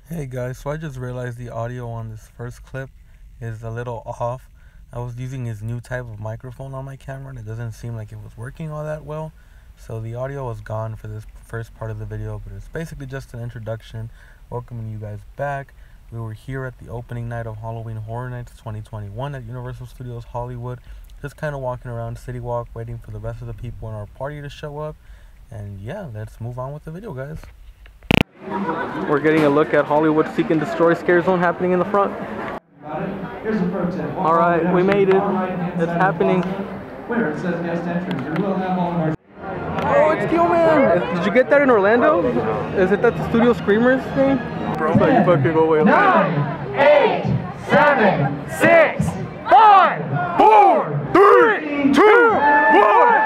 Hey guys, so I just realized the audio on this first clip is a little off. I was using his new type of microphone on my camera and it doesn't seem like it was working all that well. So the audio was gone for this first part of the video, but it's basically just an introduction, welcoming you guys back. We were here at the opening night of Halloween Horror Nights 2021 at Universal Studios Hollywood, just kind of walking around City Walk, waiting for the rest of the people in our party to show up. And yeah, let's move on with the video, guys. We're getting a look at Hollywood Seek and Destroy Scare Zone happening in the front. Alright, we made it. It's happening. Where it says guest entrance, we will have all of our... Oh, it's Gilman! Did you get that in Orlando? Is it that the Studio Screamers thing? Bro, you fucking go away. 9, 8, 7, 6, 5, 4, 3, 2, 1!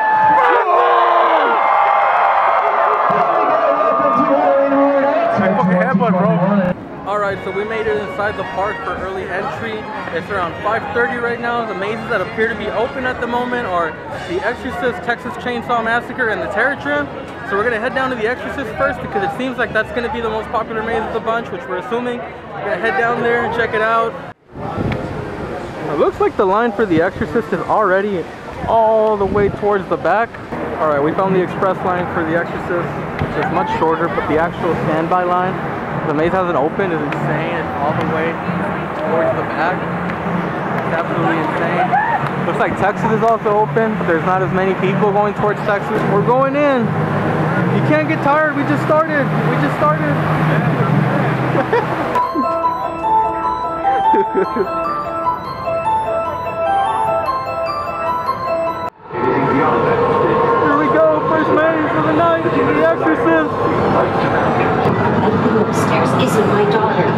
Alright, so we made it inside the park for early entry. It's around 5:30 right now. The mazes that appear to be open at the moment are the Exorcist, Texas Chainsaw Massacre, and the Terror Trim. So we're going to head down to the Exorcist first because it seems like that's going to be the most popular maze of the bunch, which we're assuming. We're going to head down there and check it out. It looks like the line for the Exorcist is already all the way towards the back. Alright, we found the express line for the Exorcist. It's much shorter, but the actual standby line, the maze hasn't opened, is insane. It's all the way towards the back. It's absolutely insane. Looks like Texas is also open, but there's not as many people going towards Texas. We're going in. You can't get tired. We just started. We just started. Here we go. First maze for the night. The Exorcist. Upstairs isn't my daughter.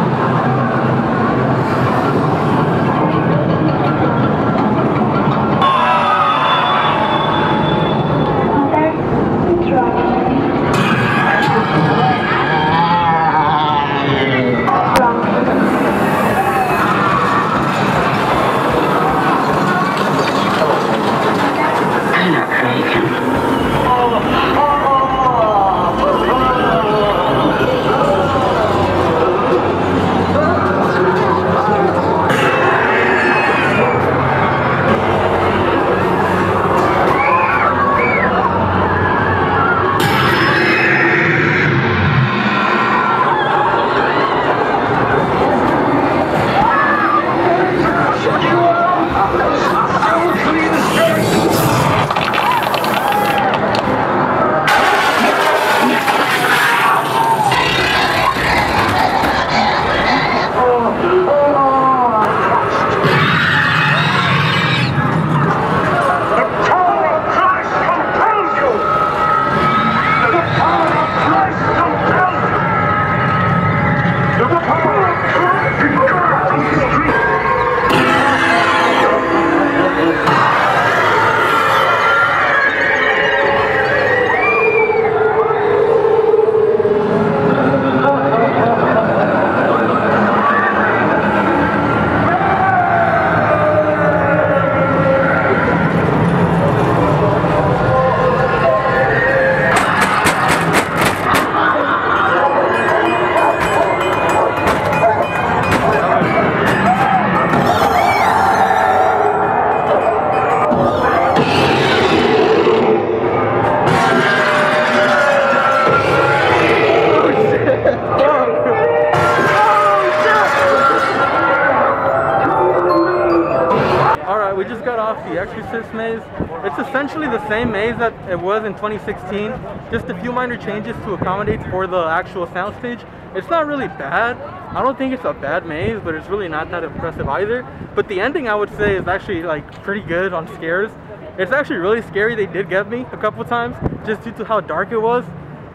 We just got off the Exorcist Maze. It's essentially the same maze that it was in 2016, just a few minor changes to accommodate for the actual soundstage. It's not really bad. I don't think it's a bad maze, but it's really not that impressive either. But the ending, I would say, is actually like pretty good on scares. It's actually really scary. They did get me a couple times just due to how dark it was.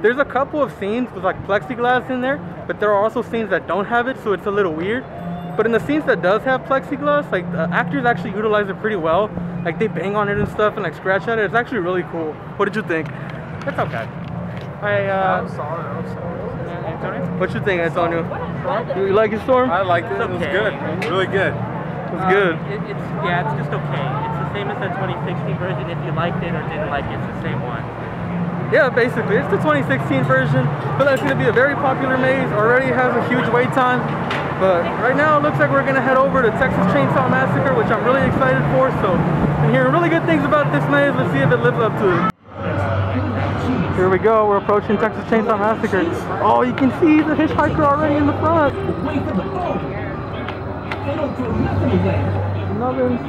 There's a couple of scenes with like plexiglass in there, but there are also scenes that don't have it, so it's a little weird. But in the scenes that does have plexiglass, like the actors actually utilize it pretty well. Like they bang on it and stuff and like scratch at it. It's actually really cool. What did you think? It's okay. I'm sorry. What you think, Antonio? You like it, Storm? I liked it. It's okay. It was good. Really good. It's good. Yeah, it's just okay. It's the same as the 2016 version. If you liked it or didn't like it, it's the same one. Yeah, basically, it's the 2016 version. I feel like it's gonna be a very popular maze. Already has a huge wait time. But right now it looks like we're gonna head over to Texas Chainsaw Massacre, which I'm really excited for. So I'm hearing really good things about this maze. Let's see if it lives up to it. Here we go, we're approaching Texas Chainsaw Massacre. Oh, you can see the hitchhiker already in the front. Nothing.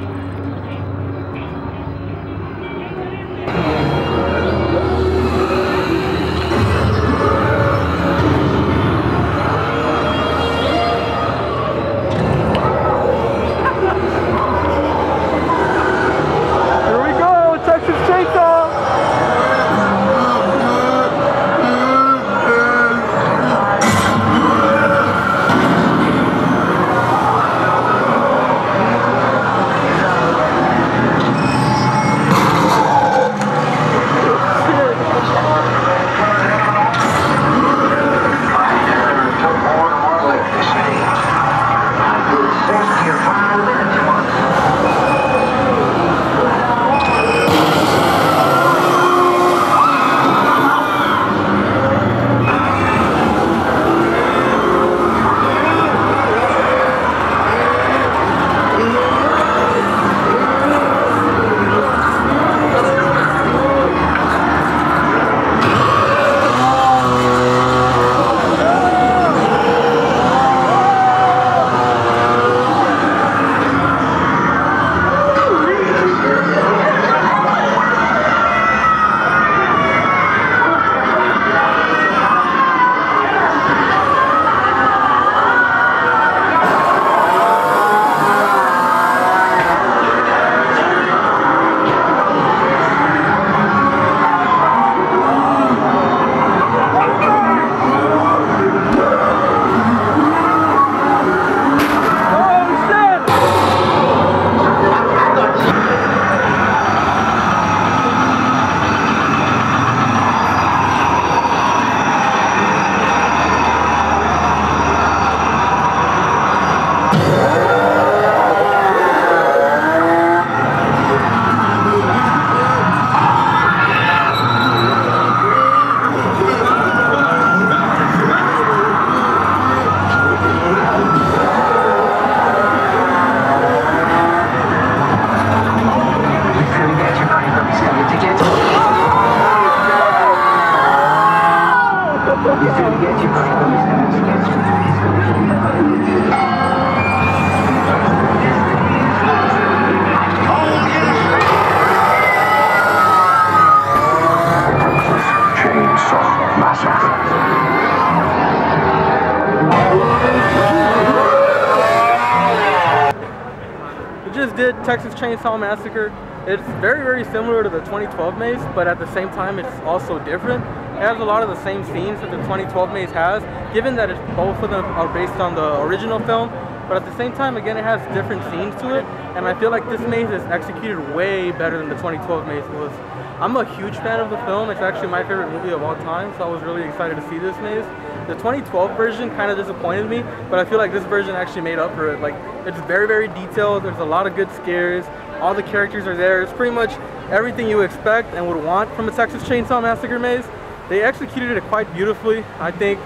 Did Texas Chainsaw Massacre. It's very, very similar to the 2012 maze, but at the same time it's also different. It has a lot of the same scenes that the 2012 maze has, given that both of them are based on the original film, but at the same time, again, it has different scenes to it, and I feel like this maze is executed way better than the 2012 maze was. I'm a huge fan of the film. It's actually my favorite movie of all time, so I was really excited to see this maze. The 2012 version kind of disappointed me, but I feel like this version actually made up for it. Like, it's very, very detailed. There's a lot of good scares. All the characters are there. It's pretty much everything you expect and would want from a Texas Chainsaw Massacre maze. They executed it quite beautifully. I think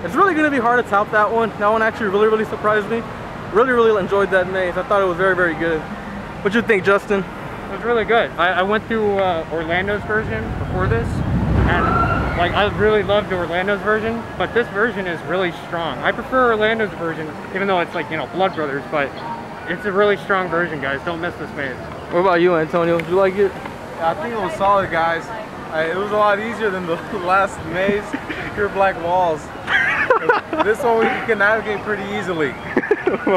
it's really going to be hard to top that one. That one actually really, really surprised me. Really, really enjoyed that maze. I thought it was very, very good. What'd you think, Justin? It was really good. I went through Orlando's version before this, and like I really loved Orlando's version, but this version is really strong. I prefer Orlando's version, even though it's like, you know, Blood Brothers, but it's a really strong version, guys. Don't miss this maze. What about you, Antonio? Did you like it? I think it was solid, guys. It was a lot easier than the last maze. Pure black walls. This one you can navigate pretty easily.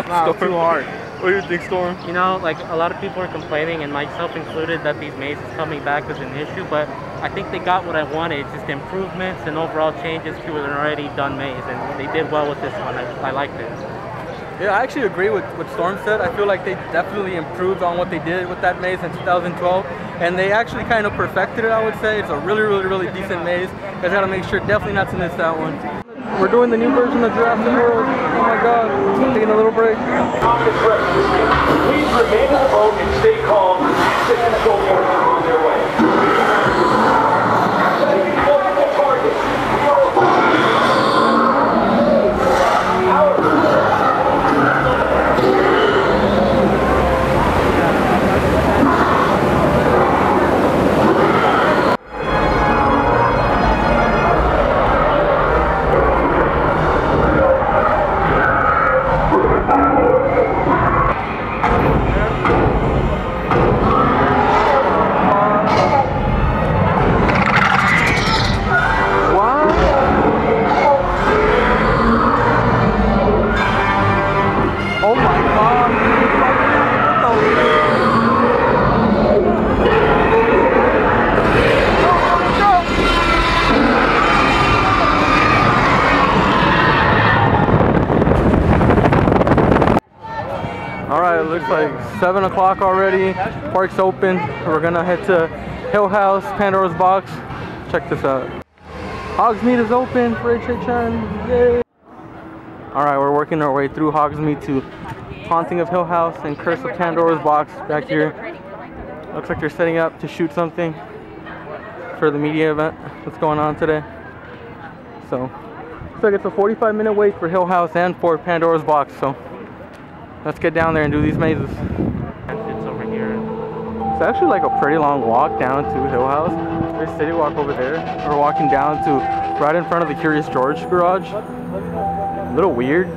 Not too hard. What do you think, Storm? You know, like a lot of people are complaining, and myself included, that these mazes coming back was an issue, but I think they got what I wanted, just improvements and overall changes to an already done maze, and they did well with this one. I liked it. Yeah, I actually agree with what Storm said. I feel like they definitely improved on what they did with that maze in 2012, and they actually kind of perfected it, I would say. It's a really, really, really decent maze. You guys gotta make sure definitely not to miss that one. We're doing the new version of Jurassic World. Oh my god, taking a little break. Please remain in the boat and stay calm. Assistance will be on their way. it looks like 7 o'clock already. Park's open. We're gonna head to Hill House, Pandora's Box. Check this out. Hogsmeade is open for HHN. Yay! Alright, we're working our way through Hogsmeade to Haunting of Hill House and Curse of Pandora's Box back here. Looks like they're setting up to shoot something for the media event that's going on today. So, looks like it's a 45-minute wait for Hill House and for Pandora's Box. So, let's get down there and do these mazes. It's over here. It's actually like a pretty long walk down to Hill House. There's City Walk over there. We're walking down to right in front of the Curious George garage. A little weird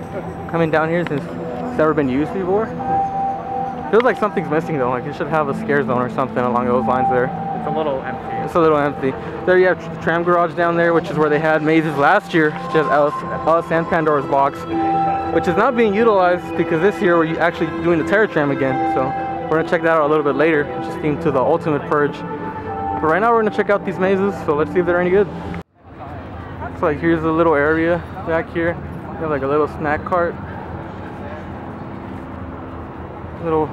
coming down here since it's never been used before. Feels like something's missing though, like it should have a scare zone or something along those lines there. It's a little empty. It's a little empty. There you have the tram garage down there, which is where they had mazes last year, just us and Pandora's Box, which is not being utilized because this year we're actually doing the Terror Tram again. So we're gonna check that out a little bit later, which is themed to the Ultimate Purge. But right now we're gonna check out these mazes, so let's see if they're any good. Looks like here's a little area back here. We have like a little snack cart. Little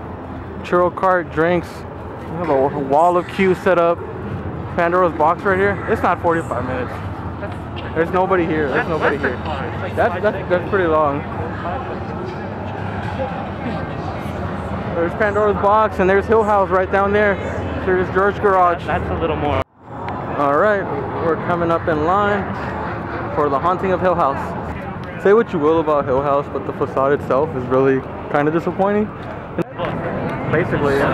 churro cart, drinks. We have a wall of queue set up. Pandora's Box right here. It's not 45 minutes. There's nobody here. There's nobody here. That's pretty long. There's Pandora's Box and there's Hill House right down there. There's George Garage. That's a little more. Alright, we're coming up in line for the Haunting of Hill House. Say what you will about Hill House, but the facade itself is really kind of disappointing. Basically, yeah.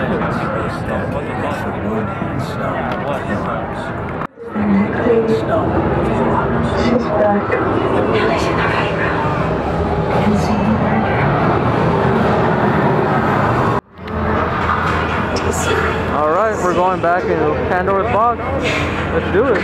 Alright, we're going back into Pandora's Box. Let's do it.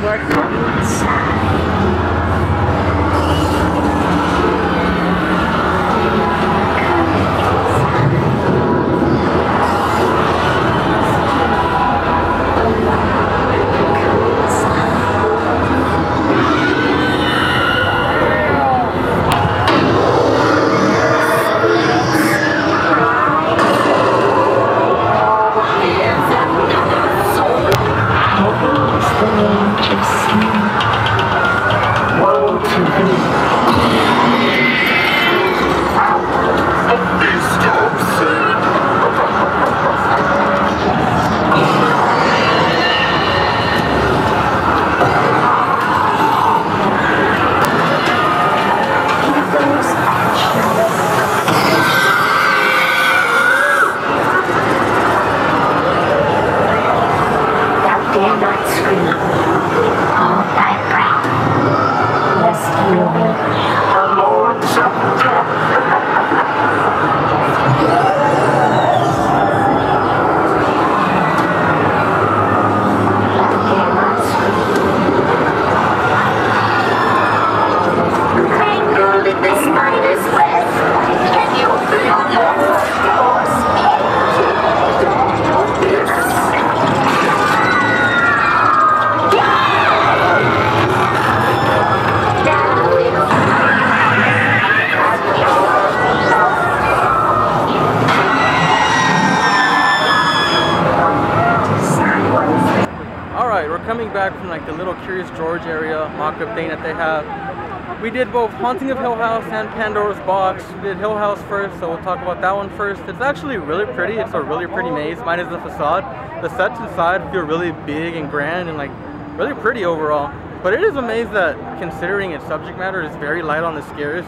Coming back from like the little Curious George area mock-up thing that they have. We did both Haunting of Hill House and Pandora's Box. We did Hill House first, so we'll talk about that one first. It's actually really pretty. It's a really pretty maze, minus the facade. The sets inside feel really big and grand and like really pretty overall. But it is a maze that, considering its subject matter, is very light on the scares.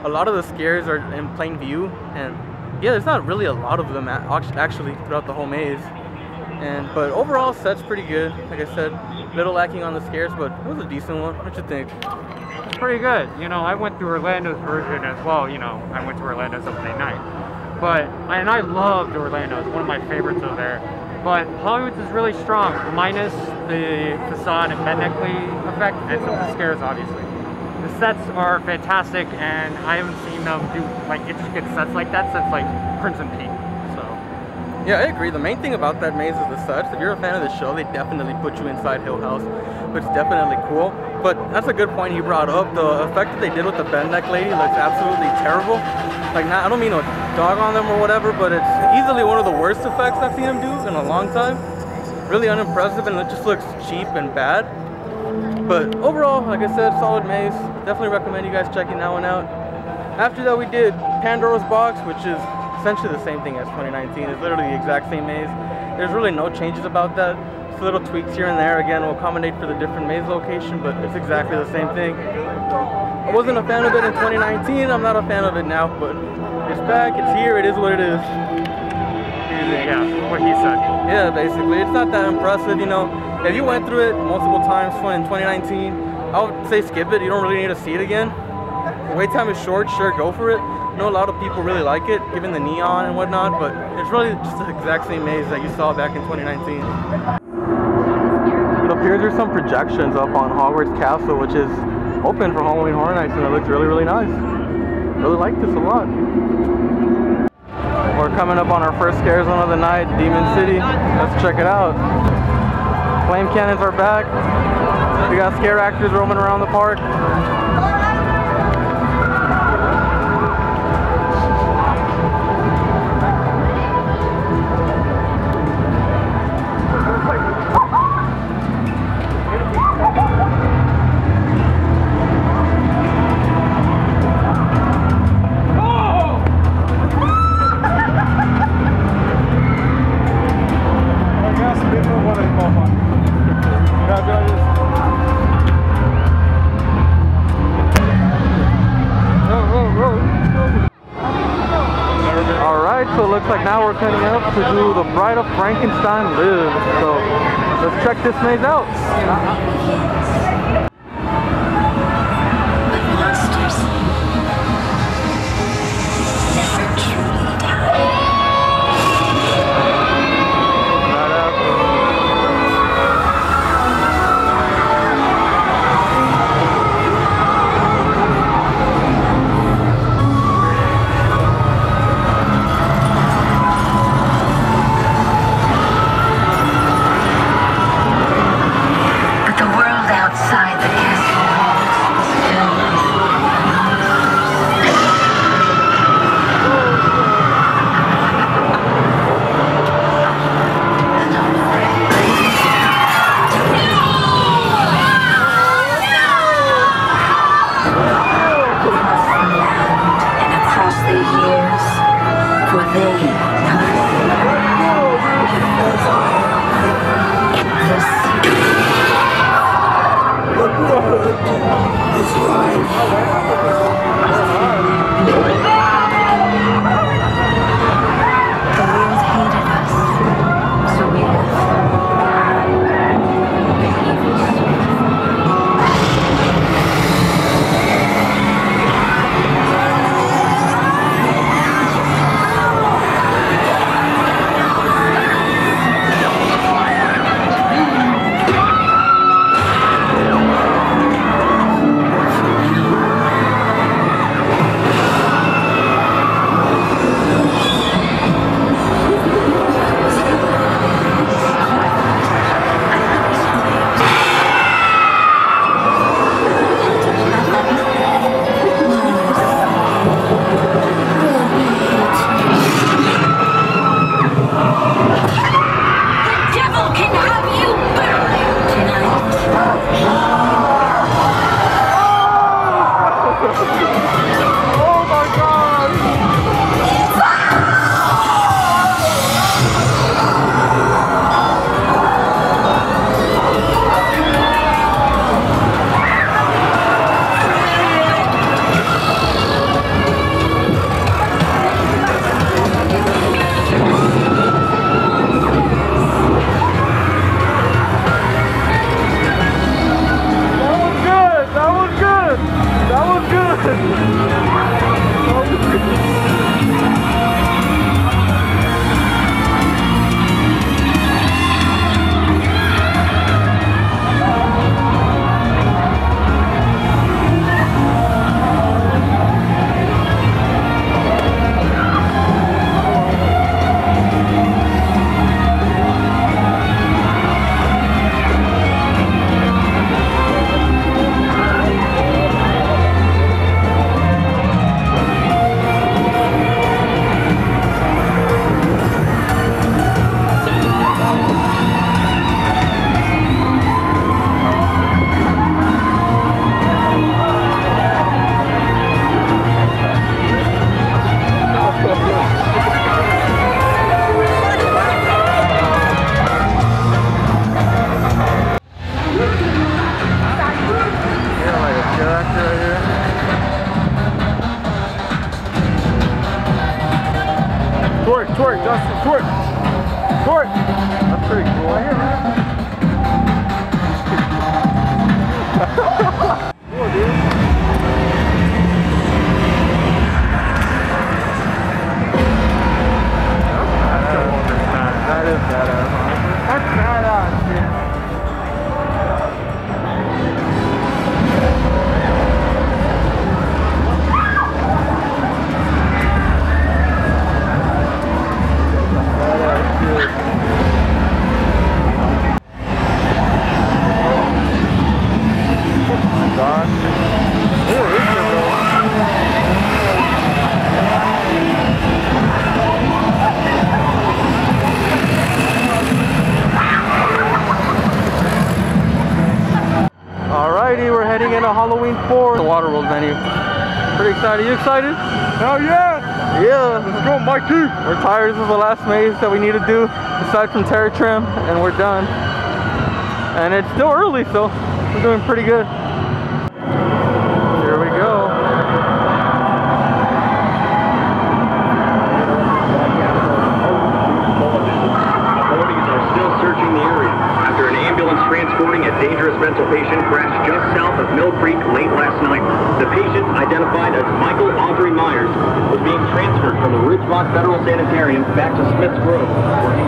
A lot of the scares are in plain view, and yeah, there's not really a lot of them actually throughout the whole maze. But overall, set's pretty good. Like I said, little lacking on the scares, but it was a decent one. What you think? It's pretty good. You know, I went through Orlando's version as well. You know, I went to Orlando's opening night. And I loved Orlando. It's one of my favorites over there. But Hollywood's is really strong, minus the facade and Beneckley effect, and some of the scares, obviously. The sets are fantastic, and I haven't seen them do like intricate sets like that since like Crimson Peak. So Yeah, I agree. The main thing about that maze is the sets. If you're a fan of the show, they definitely put you inside Hill House, which is definitely cool. But that's a good point you brought up. The effect that they did with the bend neck lady looks absolutely terrible. Like, I don't mean to dog on them or whatever, but it's easily one of the worst effects I've seen them do in a long time. Really unimpressive, and it just looks cheap and bad. But overall, like I said, solid maze. Definitely recommend you guys checking that one out. After that, we did Pandora's Box, which is essentially the same thing as 2019. It's literally the exact same maze. There's really no changes about that. Just little tweaks here and there. Again, will accommodate for the different maze location, but it's exactly the same thing. I wasn't a fan of it in 2019. I'm not a fan of it now, but it's back. It's here. It is what it is. Yeah, what he said. Yeah, basically. It's not that impressive, you know. If you went through it multiple times in 2019, I would say skip it. You don't really need to see it again. The wait time is short, sure, go for it. I know a lot of people really like it, given the neon and whatnot, but it's really just the exact same maze that you saw back in 2019. It appears there's some projections up on Hogwarts Castle, which is open for Halloween Horror Nights, and it looks really, really nice. Really like this a lot. We're coming up on our first scare zone of the night, Demon City. Let's check it out. Flame cannons are back. We got scare actors roaming around the park. So it looks like now we're cutting up to do The Bride of Frankenstein Lives. So let's check this maze out. Twerk, twerk, Justin, twerk. Twerk. That's pretty cool. Cool, dude. That is badass. That's badass, dude. Alrighty, we're heading into Halloween 4, the Waterworld venue. Pretty excited. You excited? Hell yeah! Yeah. Let's go, Mikey! We're tired. This is the last maze that we need to do, aside from Terror Trim, and we're done. And it's still early, so we're doing pretty good. Here we go. Authorities are still searching the area after an ambulance transporting a dangerous mental patient crashed just south of Mill Creek late last night. The patient, identified as Michael Audrey Myers, was being transferred from the Ridgemont Federal Sanitarium back to Smith's Grove, where he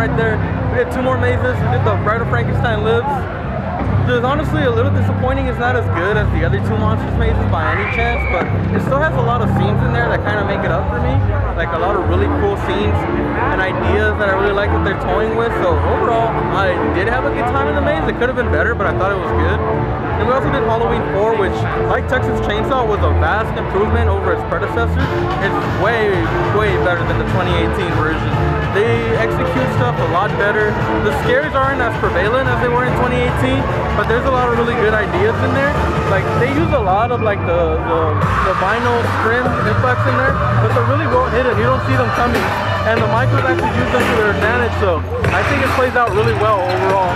right there. We did 2 more mazes. We did the Bride of Frankenstein Lives. There's honestly a little disappointing. It's not as good as the other 2 Monsters mazes by any chance, but it still has a lot of scenes in there that kind of make it up for me. Like a lot of really cool scenes and ideas that I really like that they're toying with. So overall, I did have a good time in the maze. It could have been better, but I thought it was good. And we also did Halloween 4, which, like Texas Chainsaw, was a vast improvement over its predecessor. It's way, way better than the 2018 version. They execute stuff a lot better. The scares aren't as prevalent as they were in 2018, but there's a lot of really good ideas in there. Like, they use a lot of like the vinyl scrim effects in there, but they're really well hidden. You don't see them coming. And the micros actually use them to their advantage, so I think it plays out really well overall.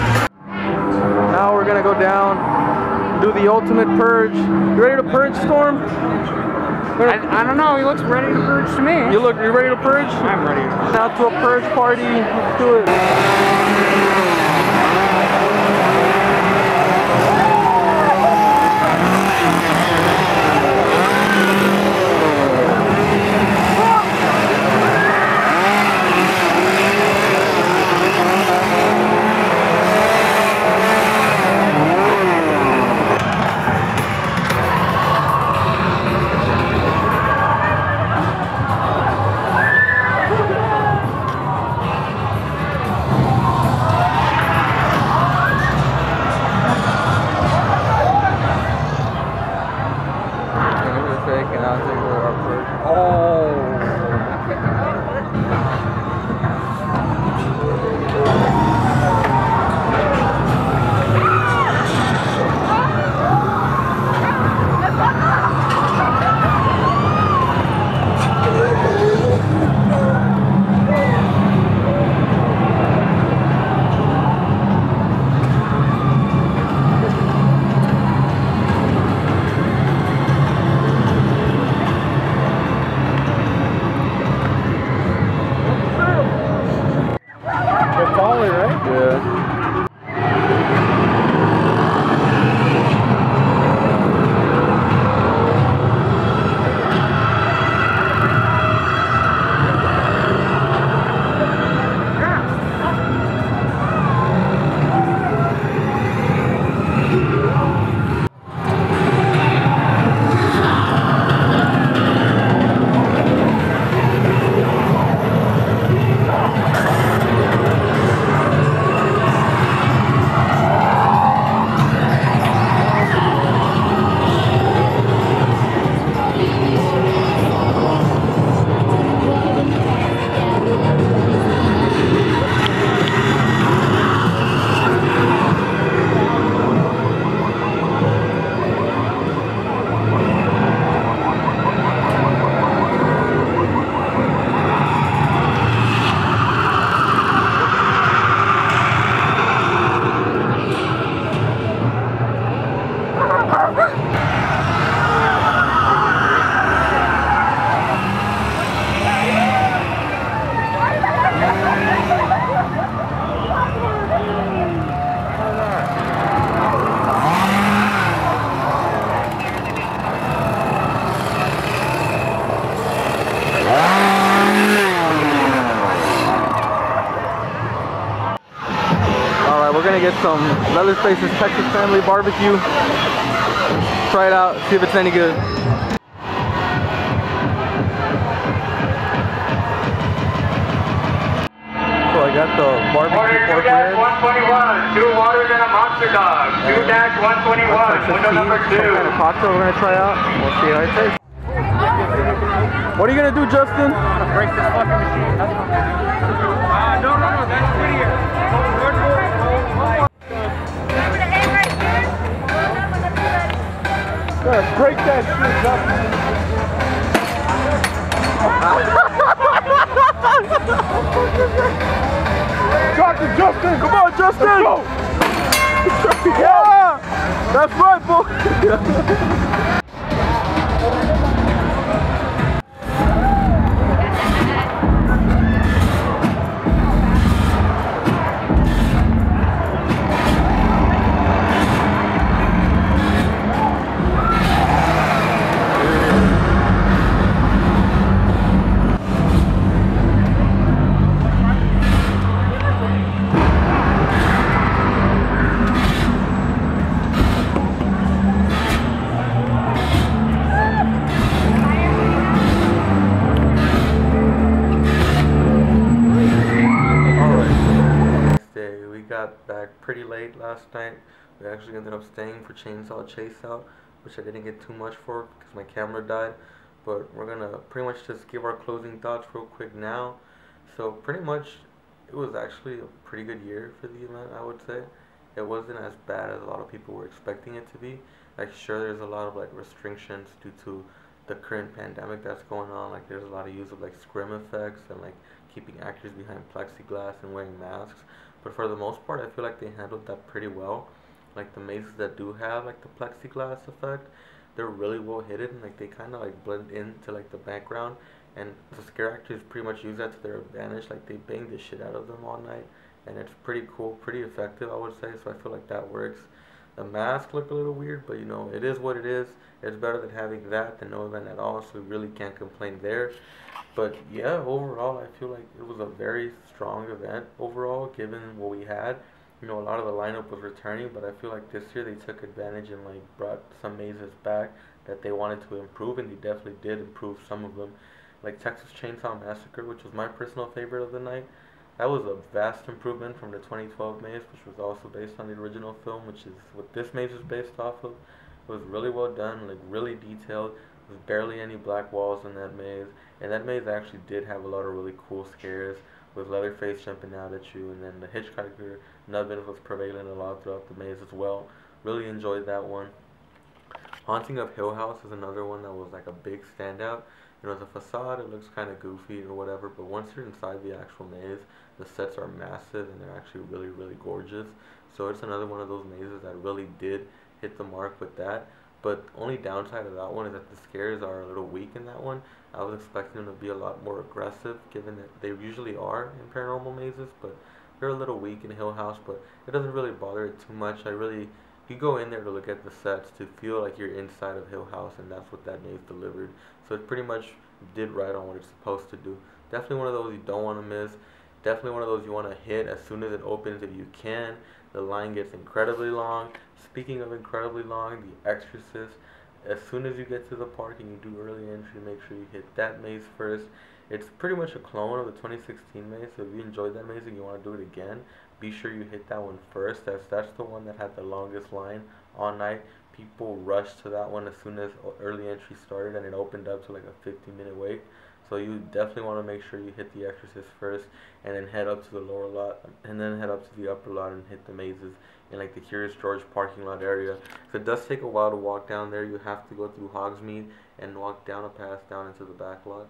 Now we're gonna go down, do the ultimate purge. You ready to purge, Storm? I don't know, he looks ready to purge to me. You ready to purge? I'm ready. Now to a purge party. Let's do it. We're gonna get some Leatherface's Texas Family Barbecue. Try it out, see if it's any good. So I got the barbecue pork ribs. 121, 2 waters and a monster dog. 2-121, window number 2. Some kind of cocktail we're gonna try out. We'll see how it tastes. What are you gonna do, Justin? I'm gonna break this fucking machine. That's what I'm gonna do. No, that's prettier. Break that shit, Justin. Dr. Justin! Come on, Justin! Let's go! Yeah! That's right, boy! Pretty late last night. We actually ended up staying for Chainsaw Chase Out, which I didn't get too much for because my camera died. But we're gonna pretty much just give our closing thoughts real quick now. So pretty much it was actually a pretty good year for the event, I would say. It wasn't as bad as a lot of people were expecting it to be. Like, sure, there's a lot of like restrictions due to the current pandemic that's going on. Like, there's a lot of use of like scrim effects and like keeping actors behind plexiglass and wearing masks. But for the most part, I feel like they handled that pretty well. Like, the mazes that do have like the plexiglass effect, they're really well hidden. Like, they kind of like blend into like the background, and the scare actors pretty much use that to their advantage. Like, they bang the shit out of them all night, and it's pretty cool, pretty effective, I would say. So I feel like that works. The masks look a little weird, but you know, it is what it is. It's better than having that than no event at all, so we really can't complain there. But yeah, overall, I feel like it was a very strong event overall, given what we had. You know, a lot of the lineup was returning, but I feel like this year they took advantage and like brought some mazes back that they wanted to improve, and they definitely did improve some of them. Like Texas Chainsaw Massacre, which was my personal favorite of the night. That was a vast improvement from the 2012 maze, which was also based on the original film, which is what this maze is based off of. It was really well done, like really detailed. There was barely any black walls in that maze, and that maze actually did have a lot of really cool scares, with Leatherface jumping out at you, and then the Hitchhiker nubbin was prevalent a lot throughout the maze as well. Really enjoyed that one. Haunting of Hill House is another one that was like a big standout. You know, the facade, it looks kind of goofy or whatever, but once you're inside the actual maze, the sets are massive and they're actually really, really gorgeous. So it's another one of those mazes that really did hit the mark with that. But only downside of that one is that the scares are a little weak in that one. I was expecting them to be a lot more aggressive, given that they usually are in paranormal mazes, but they're a little weak in Hill House, but it doesn't really bother it too much. You go in there to look at the sets to feel like you're inside of Hill House, and that's what that maze delivered. So it pretty much did right on what it's supposed to do. Definitely one of those you don't want to miss. Definitely one of those you want to hit as soon as it opens if you can. The line gets incredibly long. Speaking of incredibly long, The Exorcist, as soon as you get to the park and you do early entry, make sure you hit that maze first. It's pretty much a clone of the 2016 maze, so if you enjoyed that maze and you want to do it again, be sure you hit that one first, as that's the one that had the longest line all night. People rushed to that one as soon as early entry started, and it opened up to like a 50-minute wait. So you definitely want to make sure you hit The Exorcist first, and then head up to the lower lot, and then head up to the upper lot and hit the mazes in like the Curious George parking lot area. So it does take a while to walk down there. You have to go through Hogsmeade and walk down a path down into the back lot.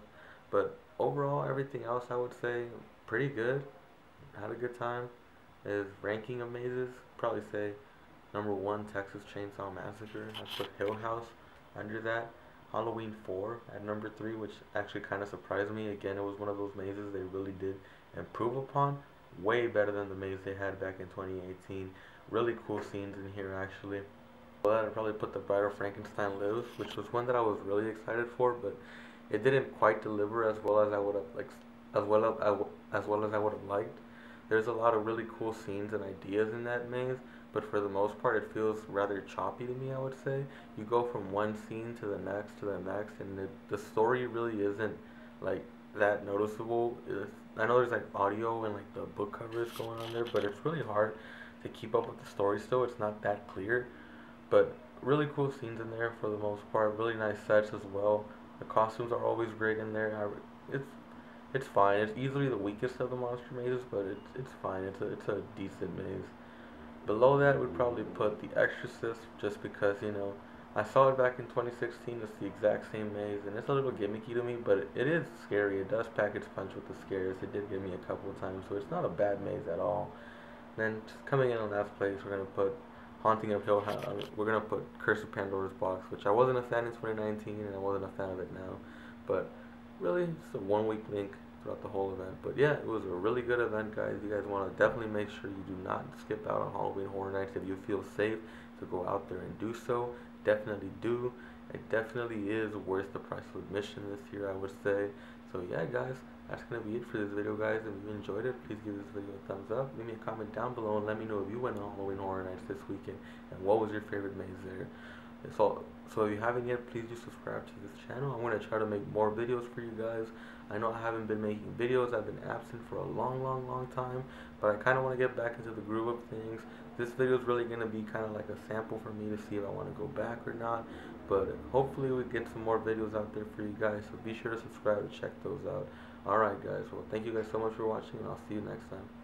But overall, everything else I would say pretty good. Had a good time. Is ranking of mazes, probably say Number 1, Texas Chainsaw Massacre. I put Hill House under that. Halloween 4 at number 3, which actually kind of surprised me. Again, it was one of those mazes they really did improve upon. Way better than the maze they had back in 2018. Really cool scenes in here, actually. Well, I'd probably put The Bride of Frankenstein Lives, which was one that I was really excited for, but it didn't quite deliver as well as I would have as well as I would have liked. There's a lot of really cool scenes and ideas in that maze, but for the most part it feels rather choppy to me, I would say. You go from one scene to the next, and the story really isn't like that noticeable. I know there's like audio and like the book covers going on there, but it's really hard to keep up with the story still. It's not that clear, but really cool scenes in there for the most part. Really nice sets as well. The costumes are always great in there. It's fine. It's easily the weakest of the monster mazes, but it's fine. It's a decent maze. Below that, we'd probably put The Exorcist, just because, you know, I saw it back in 2016. It's the exact same maze, and it's a little gimmicky to me, but it is scary. It does pack its punch with the scares. It did get me a couple of times, so it's not a bad maze at all. Then, just coming in on last place, we're going to put Haunting of Hill House. We're going to put Curse of Pandora's Box, which I wasn't a fan in 2019, and I wasn't a fan of it now. But really, it's a one-week link throughout the whole event. But yeah, it was a really good event, guys. You guys want to definitely make sure you do not skip out on Halloween Horror Nights. If you feel safe to go out there and do so, definitely do. It definitely is worth the price of admission this year, I would say. So yeah, guys, that's going to be it for this video, guys. If you enjoyed it, please give this video a thumbs up. Leave me a comment down below and let me know if you went on Halloween Horror Nights this weekend and what was your favorite maze there. So if you haven't yet, please do subscribe to this channel. I'm going to try to make more videos for you guys. I know I haven't been making videos. I've been absent for a long time, but I kind of want to get back into the groove of things. This video is really going to be kind of like a sample for me to see if I want to go back or not, but hopefully we get some more videos out there for you guys, so be sure to subscribe and check those out. Alright guys, well thank you guys so much for watching, and I'll see you next time.